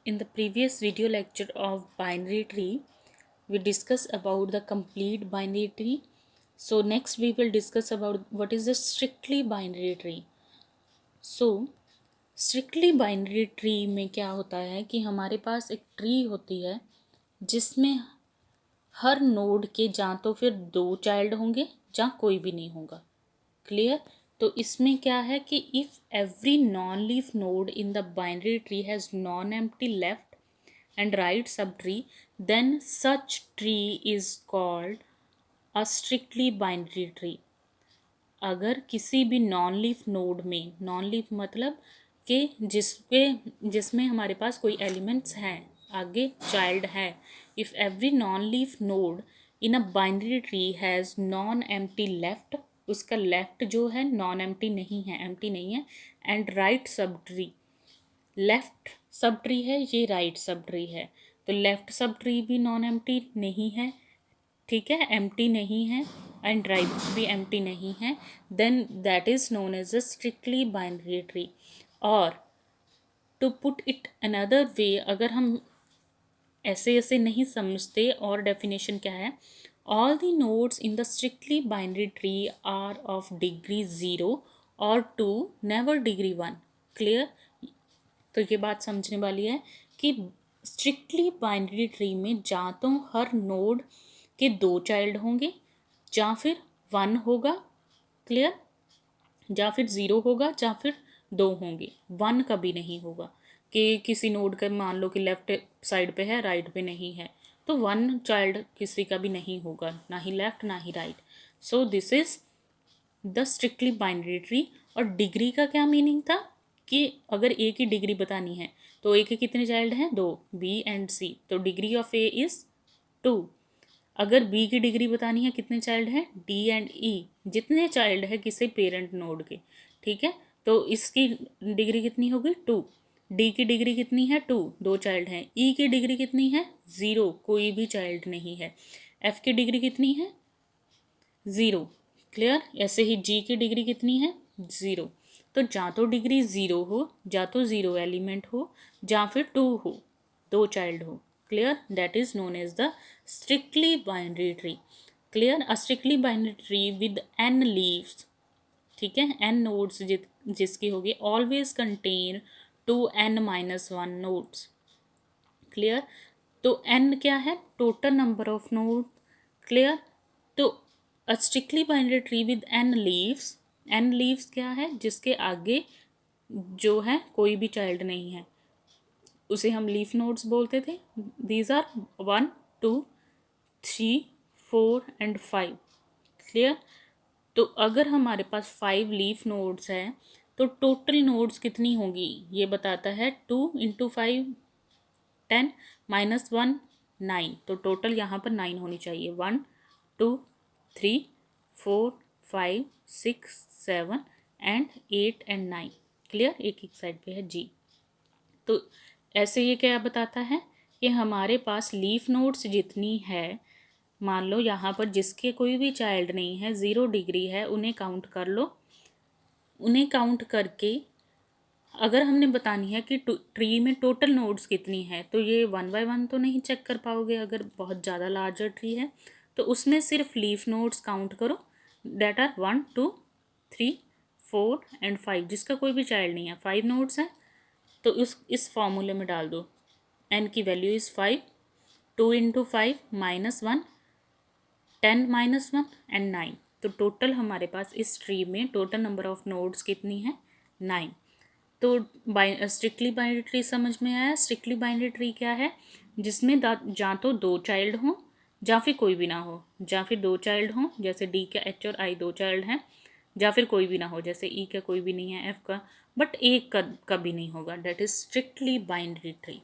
In the previous video lecture of binary tree, we discussed about the complete binary tree. So next we will discuss about what is a strictly binary tree. So strictly binary tree में क्या होता है कि हमारे पास एक tree होती है जिसमें हर नोड के ਜਾਂ तो फिर 2 चाइल्ड होंगे ਜਾਂ कोई भी नहीं होगा. क्लियर. तो इसमें क्या है कि if every non leaf node in the binary tree has non empty left and right subtree, then such tree is called a strictly binary tree. अगर किसी भी नॉन लीफ नोड में, नॉन लीफ मतलब कि जिसमें हमारे पास कोई elements हैं, आगे चाइल्ड है, if every non leaf node in a binary tree has non empty left, उसका लेफ्ट जो है नॉन एम्प्टी नहीं है, एम्प्टी नहीं है, and right sub tree, left sub tree है, ये राइट सब ट्री है, तो लेफ्ट सब ट्री भी नॉन एम्प्टी नहीं है, ठीक है, एम्प्टी नहीं है, एंड राइट भी एम्प्टी नहीं है, then that is known as a strictly binary tree. और to put it another way, अगर हम ऐसे नहीं समझते, और डेफिनेशन क्या है, all the nodes in the strictly binary tree are of degree 0 और 2, नेवर डिग्री 1. क्लियर. तो ये बात समझने वाली है कि स्ट्रिक्टली बाइनरी ट्री में ਜਾਂ तो हर नोड के 2 चाइल्ड होंगे या फिर 1 होगा. क्लियर. या फिर 0 होगा या फिर 2 होंगे, 1 कभी नहीं होगा. कि किसी नोड का मान लो कि लेफ्ट साइड पे है, राइट पे नहीं है, तो 1 चाइल्ड किसी का भी नहीं होगा, ना ही लेफ्ट ना ही right. So this is the strictly binary tree. और डिग्री का क्या मीनिंग था कि अगर ए की डिग्री बतानी है तो ए के कितने चाइल्ड हैं, 2, बी एंड सी, तो डिग्री ऑफ ए इज 2. अगर बी की डिग्री बतानी है कितने चाइल्ड हैं, डी एंड ई, जितने चाइल्ड है किसी पेरेंट नोड के, ठीक है, तो इसकी डिग्री कितनी होगी, 2. डी की डिग्री कितनी है, 2, 2 चाइल्ड हैं. ई की डिग्री कितनी है, 0, कोई भी चाइल्ड नहीं है. एफ की डिग्री कितनी है, 0. क्लियर. ऐसे ही जी की डिग्री कितनी है, 0. तो ਜਾਂ तो डिग्री 0 हो, या तो 0 एलिमेंट हो, या फिर 2 हो, 2 चाइल्ड हो. Clear. That is known as the strictly binary tree. Clear. A strictly binary tree with n leaves, ठीक है, n नोड्स जिसकी होगी, always contain 2n-1 nodes. Clear. तो n क्या है, total number of node. Clear. तो a strictly binary tree with n leaves, n leaves क्या है, जिसके आगे जो है कोई भी चाइल्ड नहीं है, उसे हम लीफ नोड्स बोलते थे. These are 1, 2, 3, 4 and 5. क्लियर. तो अगर हमारे पास 5 लीफ नोड्स हैं तो टोटल नोड्स कितनी होंगी, ये बताता है 2 × 5 10 -1 9. तो टोटल यहाँ पर 9 होनी चाहिए. 1 2 3 4 5 6 7 एंड 8 एंड 9. क्लियर. एक साइड पे है जी. तो ऐसे ये क्या बताता है कि हमारे पास लीफ नोड्स जितनी है, मान लो यहाँ पर जिसके कोई भी चाइल्ड नहीं है, 0 डिग्री है, उन्हें काउंट कर लो. उन्हें काउंट करके अगर हमने बतानी है कि ट्री में टोटल नोड्स कितनी है, तो ये 1 बाय 1 तो नहीं चेक कर पाओगे. अगर बहुत ज़्यादा लार्जर ट्री है तो उसमें सिर्फ लीफ नोड्स काउंट करो, डेट आर 1 2 3 4 एंड 5. जिसका कोई भी चाइल्ड नहीं है, 5 नोड्स हैं, तो इस फॉर्मूले में डाल दो. n की वैल्यू इज़ 5, 2 × 5 -1, 10 -1 एंड 9. तो टोटल हमारे पास इस ट्री में टोटल नंबर ऑफ नोड्स कितनी है, 9. तो स्ट्रिक्टली बाइनरी ट्री समझ में आया. स्ट्रिक्टली बाइनरी ट्री क्या है, जिसमें ਜਾਂ तो 2 चाइल्ड हों या फिर कोई भी ना हो, या फिर 2 चाइल्ड हों, जैसे डी का एच और आई 2 चाइल्ड हैं, या फिर कोई भी ना हो, जैसे ई का कोई भी नहीं है, एफ का, बट एक का कभी नहीं होगा. That is strictly binary tree.